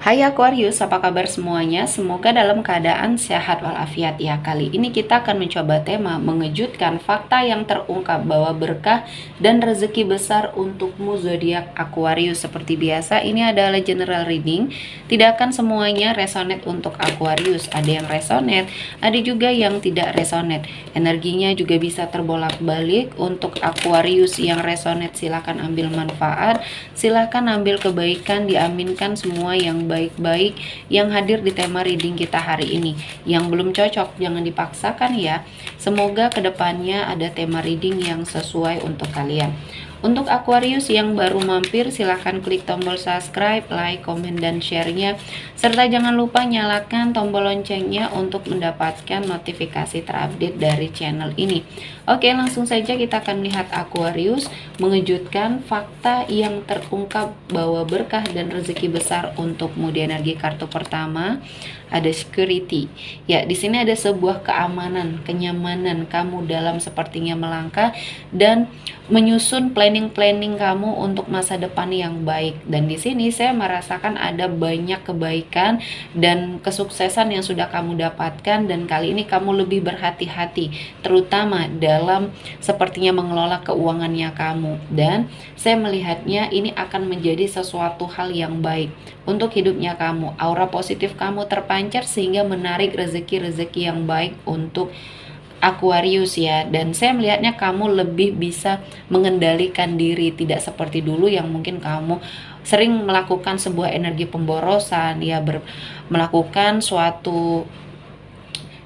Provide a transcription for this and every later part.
Hai Aquarius, apa kabar semuanya? Semoga dalam keadaan sehat walafiat ya. Kali ini kita akan mencoba tema mengejutkan, fakta yang terungkap bahwa berkah dan rezeki besar untukmu zodiak Aquarius. Seperti biasa, ini adalah general reading. Tidak akan semuanya resonate untuk Aquarius. Ada yang resonate, ada juga yang tidak resonate. Energinya juga bisa terbolak-balik. Untuk Aquarius yang resonate, silahkan ambil manfaat, silahkan ambil kebaikan, diaminkan semua yang baik-baik yang hadir di tema reading kita hari ini. Yang belum cocok jangan dipaksakan ya. Semoga kedepannya ada tema reading yang sesuai untuk kalian. Untuk Aquarius yang baru mampir, silahkan klik tombol subscribe, like, komen, dan share-nya. Serta jangan lupa nyalakan tombol loncengnya untuk mendapatkan notifikasi terupdate dari channel ini. Oke, langsung saja kita akan melihat Aquarius mengejutkan, fakta yang terungkap bahwa berkah dan rezeki besar untukmu. Di energi kartu pertama ada security. Ya, di sini ada sebuah keamanan, kenyamanan kamu dalam sepertinya melangkah dan menyusun planning kamu untuk masa depan yang baik. Dan di sini saya merasakan ada banyak kebaikan dan kesuksesan yang sudah kamu dapatkan, dan kali ini kamu lebih berhati-hati terutama dalam sepertinya mengelola keuangannya kamu. Dan saya melihatnya ini akan menjadi sesuatu hal yang baik untuk hidupnya kamu. Aura positif kamu terpancar sehingga menarik rezeki-rezeki yang baik untuk Aquarius ya. Dan saya melihatnya kamu lebih bisa mengendalikan diri, tidak seperti dulu yang mungkin kamu sering melakukan sebuah energi pemborosan ya, melakukan suatu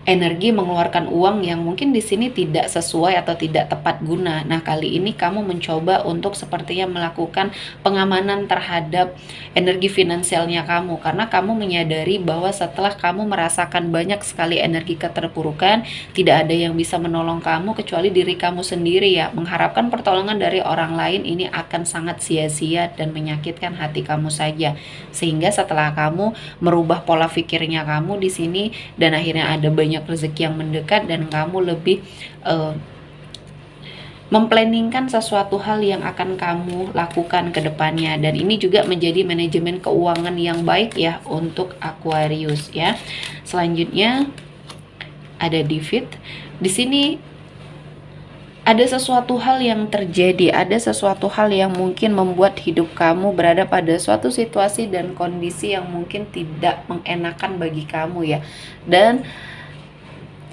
energi mengeluarkan uang yang mungkin di sini tidak sesuai atau tidak tepat guna. Nah, kali ini kamu mencoba untuk sepertinya melakukan pengamanan terhadap energi finansialnya kamu, karena kamu menyadari bahwa setelah kamu merasakan banyak sekali energi keterpurukan, tidak ada yang bisa menolong kamu kecuali diri kamu sendiri ya. Mengharapkan pertolongan dari orang lain ini akan sangat sia-sia dan menyakitkan hati kamu saja. Sehingga setelah kamu merubah pola pikirnya kamu di sini dan akhirnya ada banyak rezeki yang mendekat, dan kamu lebih memplanningkan sesuatu hal yang akan kamu lakukan ke depannya. Dan ini juga menjadi manajemen keuangan yang baik ya untuk Aquarius ya. Selanjutnya ada Divide. Di sini ada sesuatu hal yang terjadi, ada sesuatu hal yang mungkin membuat hidup kamu berada pada suatu situasi dan kondisi yang mungkin tidak mengenakan bagi kamu ya. Dan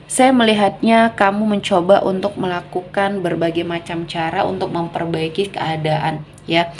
saya melihatnya kamu mencoba untuk melakukan berbagai macam cara untuk memperbaiki keadaan ya.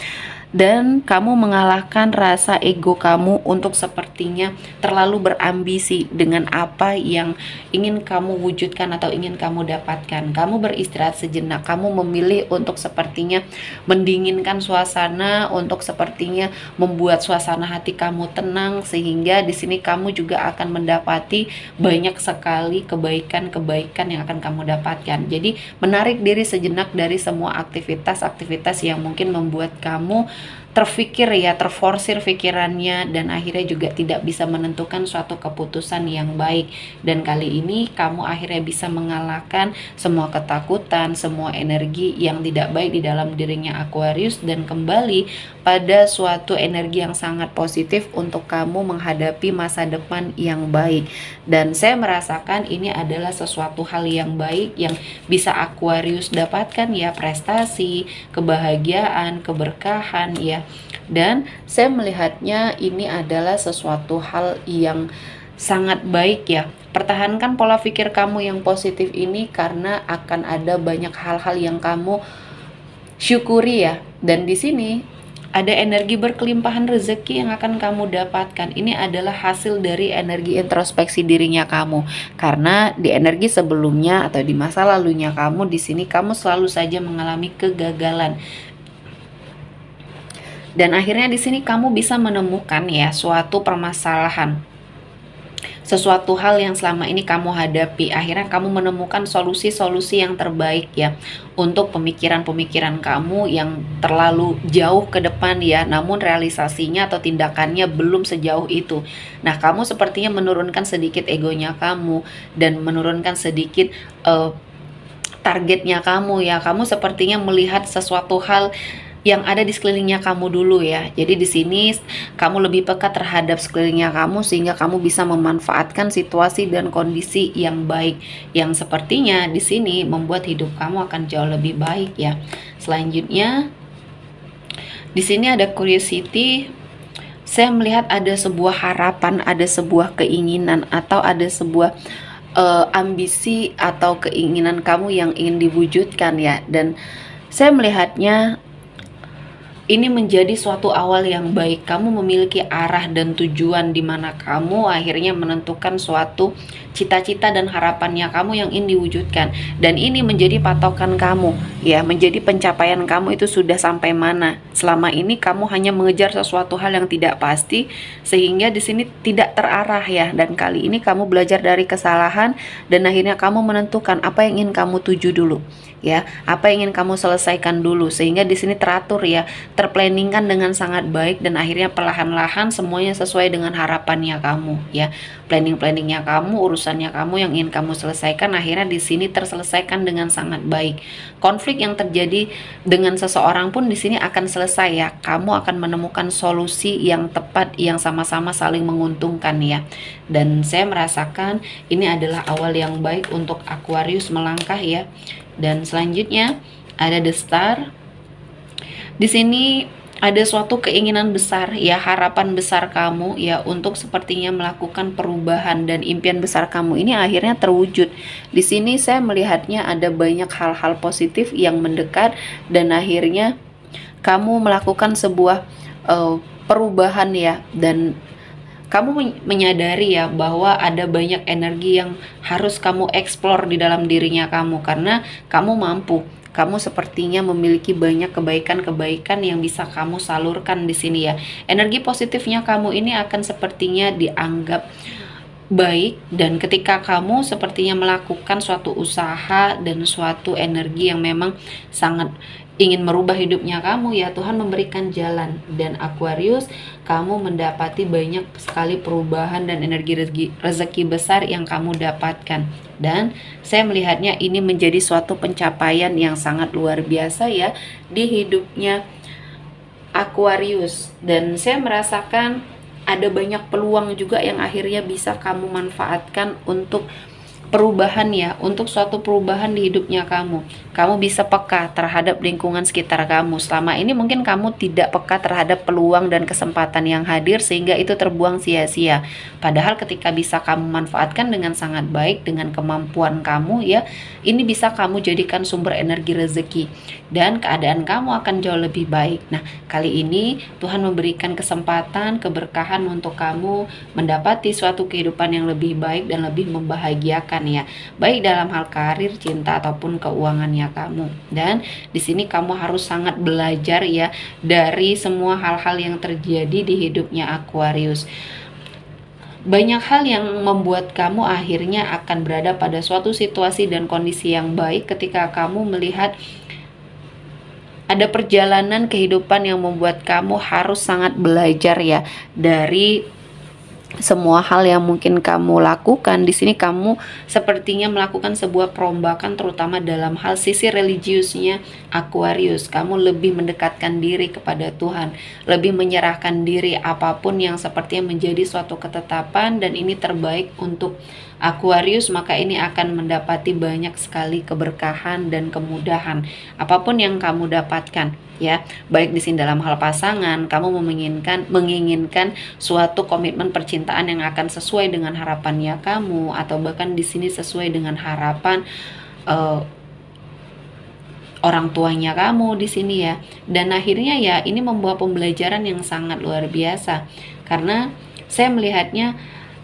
Dan kamu mengalahkan rasa ego kamu untuk sepertinya terlalu berambisi dengan apa yang ingin kamu wujudkan atau ingin kamu dapatkan. Kamu beristirahat sejenak, kamu memilih untuk sepertinya mendinginkan suasana, untuk sepertinya membuat suasana hati kamu tenang, sehingga di sini kamu juga akan mendapati banyak sekali kebaikan-kebaikan yang akan kamu dapatkan. Jadi menarik diri sejenak dari semua aktivitas-aktivitas yang mungkin membuat kamu terfikir ya, terforsir pikirannya, dan akhirnya juga tidak bisa menentukan suatu keputusan yang baik. Dan kali ini kamu akhirnya bisa mengalahkan semua ketakutan, semua energi yang tidak baik di dalam dirinya Aquarius, dan kembali pada suatu energi yang sangat positif untuk kamu menghadapi masa depan yang baik. Dan saya merasakan ini adalah sesuatu hal yang baik yang bisa Aquarius dapatkan ya, prestasi, kebahagiaan, keberkahan ya. Dan saya melihatnya ini adalah sesuatu hal yang sangat baik ya. Pertahankan pola pikir kamu yang positif ini, karena akan ada banyak hal-hal yang kamu syukuri ya. Dan di sini ada energi berkelimpahan rezeki yang akan kamu dapatkan. Ini adalah hasil dari energi introspeksi dirinya kamu. Karena di energi sebelumnya atau di masa lalunya kamu, di sini kamu selalu saja mengalami kegagalan. Dan akhirnya di sini kamu bisa menemukan ya suatu permasalahan, sesuatu hal yang selama ini kamu hadapi. Akhirnya kamu menemukan solusi-solusi yang terbaik ya untuk pemikiran-pemikiran kamu yang terlalu jauh ke depan ya, namun realisasinya atau tindakannya belum sejauh itu. Nah, kamu sepertinya menurunkan sedikit egonya kamu dan menurunkan sedikit targetnya kamu ya. Kamu sepertinya melihat sesuatu hal yang ada di sekelilingnya kamu dulu ya. Jadi di sini kamu lebih peka terhadap sekelilingnya kamu sehingga kamu bisa memanfaatkan situasi dan kondisi yang baik yang sepertinya di sini membuat hidup kamu akan jauh lebih baik ya. Selanjutnya di sini ada curiosity. Saya melihat ada sebuah harapan, ada sebuah keinginan atau ada sebuah ambisi atau keinginan kamu yang ingin diwujudkan ya. Dan saya melihatnya ini menjadi suatu awal yang baik. Kamu memiliki arah dan tujuan di mana kamu akhirnya menentukan suatu cita-cita dan harapannya kamu yang ingin diwujudkan. Dan ini menjadi patokan kamu, ya, menjadi pencapaian kamu itu sudah sampai mana. Selama ini kamu hanya mengejar sesuatu hal yang tidak pasti sehingga di sini tidak terarah ya. Dan kali ini kamu belajar dari kesalahan dan akhirnya kamu menentukan apa yang ingin kamu tuju dulu. Ya, apa yang ingin kamu selesaikan dulu sehingga di sini teratur ya, terplanningkan dengan sangat baik dan akhirnya perlahan-lahan semuanya sesuai dengan harapannya kamu ya. Planningnya kamu, urusannya kamu yang ingin kamu selesaikan akhirnya di sini terselesaikan dengan sangat baik. Konflik yang terjadi dengan seseorang pun di sini akan selesai ya. Kamu akan menemukan solusi yang tepat yang sama-sama saling menguntungkan ya. Dan saya merasakan ini adalah awal yang baik untuk Aquarius melangkah ya. Dan selanjutnya ada The Star. Di sini ada suatu keinginan besar ya, harapan besar kamu ya untuk sepertinya melakukan perubahan dan impian besar kamu ini akhirnya terwujud. Di sini saya melihatnya ada banyak hal-hal positif yang mendekat dan akhirnya kamu melakukan sebuah perubahan ya, dan kamu menyadari ya bahwa ada banyak energi yang harus kamu eksplor di dalam dirinya kamu karena kamu mampu. Kamu sepertinya memiliki banyak kebaikan-kebaikan yang bisa kamu salurkan di sini ya. Energi positifnya kamu ini akan sepertinya dianggap baik, dan ketika kamu sepertinya melakukan suatu usaha dan suatu energi yang memang sangat ingin merubah hidupnya kamu ya, Tuhan memberikan jalan. Dan Aquarius, kamu mendapati banyak sekali perubahan dan energi rezeki besar yang kamu dapatkan. Dan saya melihatnya ini menjadi suatu pencapaian yang sangat luar biasa ya di hidupnya Aquarius. Dan saya merasakan ada banyak peluang juga yang akhirnya bisa kamu manfaatkan untuk perubahan ya, untuk suatu perubahan di hidupnya kamu. Kamu bisa peka terhadap lingkungan sekitar kamu. Selama ini mungkin kamu tidak peka terhadap peluang dan kesempatan yang hadir sehingga itu terbuang sia-sia. Padahal ketika bisa kamu manfaatkan dengan sangat baik dengan kemampuan kamu ya, ini bisa kamu jadikan sumber energi rezeki dan keadaan kamu akan jauh lebih baik. Nah, kali ini Tuhan memberikan kesempatan, keberkahan untuk kamu mendapati suatu kehidupan yang lebih baik dan lebih membahagiakan ya, baik dalam hal karir, cinta ataupun keuangannya kamu. Dan di sini kamu harus sangat belajar ya dari semua hal-hal yang terjadi di hidupnya Aquarius. Banyak hal yang membuat kamu akhirnya akan berada pada suatu situasi dan kondisi yang baik ketika kamu melihat ada perjalanan kehidupan yang membuat kamu harus sangat belajar ya dari semua hal yang mungkin kamu lakukan. Di sini kamu sepertinya melakukan sebuah perombakan terutama dalam hal sisi religiusnya Aquarius. Kamu lebih mendekatkan diri kepada Tuhan, lebih menyerahkan diri apapun yang sepertinya menjadi suatu ketetapan dan ini terbaik untuk Aquarius, maka ini akan mendapati banyak sekali keberkahan dan kemudahan apapun yang kamu dapatkan ya, baik di sini dalam hal pasangan, kamu menginginkan suatu komitmen percintaan yang akan sesuai dengan harapannya kamu, atau bahkan di sini sesuai dengan harapan orang tuanya kamu di sini ya. Dan akhirnya ya ini membawa pembelajaran yang sangat luar biasa karena saya melihatnya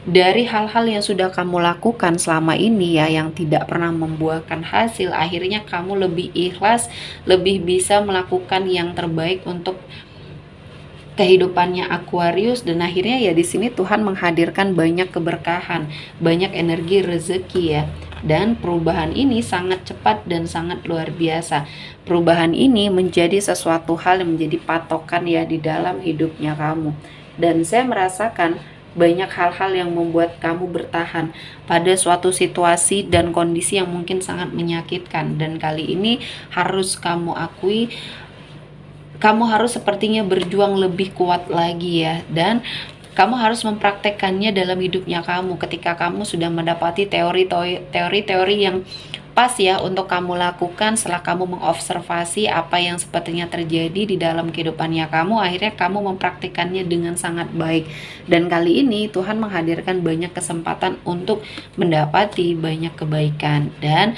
dari hal-hal yang sudah kamu lakukan selama ini ya, yang tidak pernah membuahkan hasil, akhirnya kamu lebih ikhlas, lebih bisa melakukan yang terbaik untuk kehidupannya Aquarius. Dan akhirnya ya di sini Tuhan menghadirkan banyak keberkahan, banyak energi rezeki ya. Dan perubahan ini sangat cepat dan sangat luar biasa. Perubahan ini menjadi sesuatu hal yang menjadi patokan ya di dalam hidupnya kamu. Dan saya merasakan banyak hal-hal yang membuat kamu bertahan pada suatu situasi dan kondisi yang mungkin sangat menyakitkan. Dan kali ini harus kamu akui kamu harus sepertinya berjuang lebih kuat lagi ya, dan kamu harus mempraktekkannya dalam hidupnya kamu ketika kamu sudah mendapati teori-teori yang pas ya untuk kamu lakukan setelah kamu mengobservasi apa yang sepertinya terjadi di dalam kehidupannya kamu, akhirnya kamu mempraktikkannya dengan sangat baik. Dan kali ini Tuhan menghadirkan banyak kesempatan untuk mendapati banyak kebaikan, dan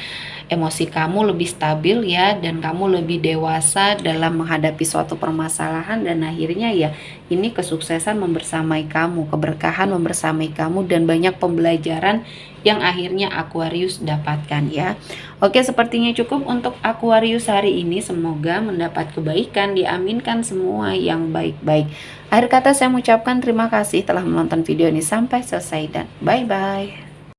emosi kamu lebih stabil ya, dan kamu lebih dewasa dalam menghadapi suatu permasalahan, dan akhirnya ya ini kesuksesan membersamai kamu, keberkahan membersamai kamu, dan banyak pembelajaran yang akhirnya Aquarius dapatkan ya. Oke, sepertinya cukup untuk Aquarius hari ini. Semoga mendapat kebaikan, diaminkan semua yang baik-baik. Akhir kata saya mengucapkan terima kasih telah menonton video ini sampai selesai, dan bye-bye.